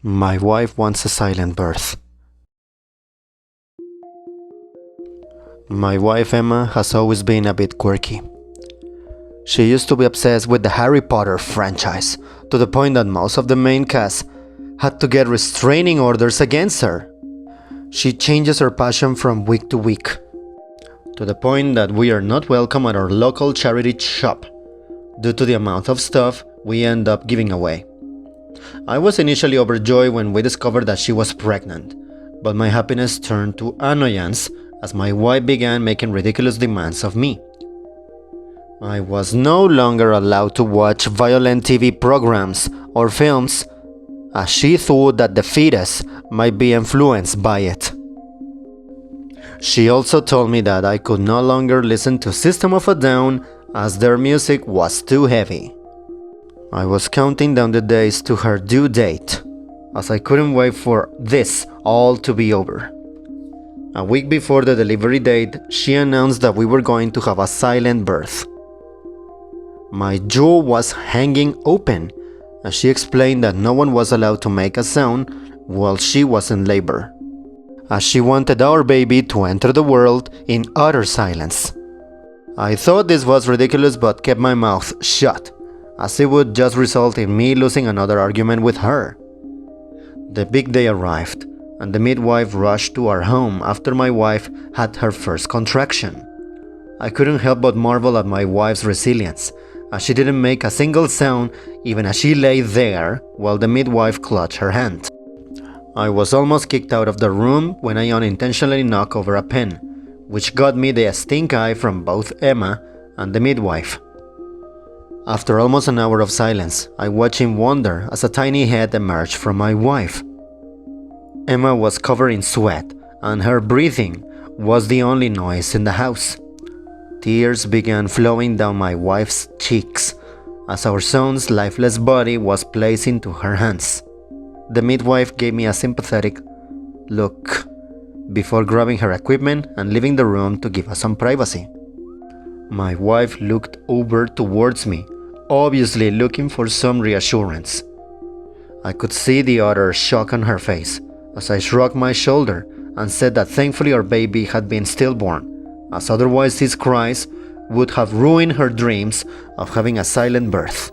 My wife wants a silent birth. My wife Emma has always been a bit quirky. She used to be obsessed with the Harry Potter franchise, to the point that most of the main cast had to get restraining orders against her. She changes her passion from week to week, to the point that we are not welcome at our local charity shop, due to the amount of stuff we end up giving away. I was initially overjoyed when we discovered that she was pregnant, but my happiness turned to annoyance as my wife began making ridiculous demands of me. I was no longer allowed to watch violent TV programs or films, as she thought that the fetus might be influenced by it. She also told me that I could no longer listen to System of a Down as their music was too heavy. I was counting down the days to her due date, as I couldn't wait for this all to be over. A week before the delivery date, she announced that we were going to have a silent birth. My jaw was hanging open as she explained that no one was allowed to make a sound while she was in labor, as she wanted our baby to enter the world in utter silence. I thought this was ridiculous but kept my mouth shut, as it would just result in me losing another argument with her. The big day arrived, and the midwife rushed to our home after my wife had her first contraction. I couldn't help but marvel at my wife's resilience, as she didn't make a single sound even as she lay there while the midwife clutched her hand. I was almost kicked out of the room when I unintentionally knocked over a pen, which got me the stink eye from both Emma and the midwife. After almost an hour of silence, I watched in wonder as a tiny head emerged from my wife. Emma was covered in sweat, and her breathing was the only noise in the house. Tears began flowing down my wife's cheeks as our son's lifeless body was placed into her hands. The midwife gave me a sympathetic look before grabbing her equipment and leaving the room to give us some privacy. My wife looked over towards me, obviously looking for some reassurance. I could see the utter shock on her face as I shrugged my shoulder and said that thankfully our baby had been stillborn, as otherwise his cries would have ruined her dreams of having a silent birth.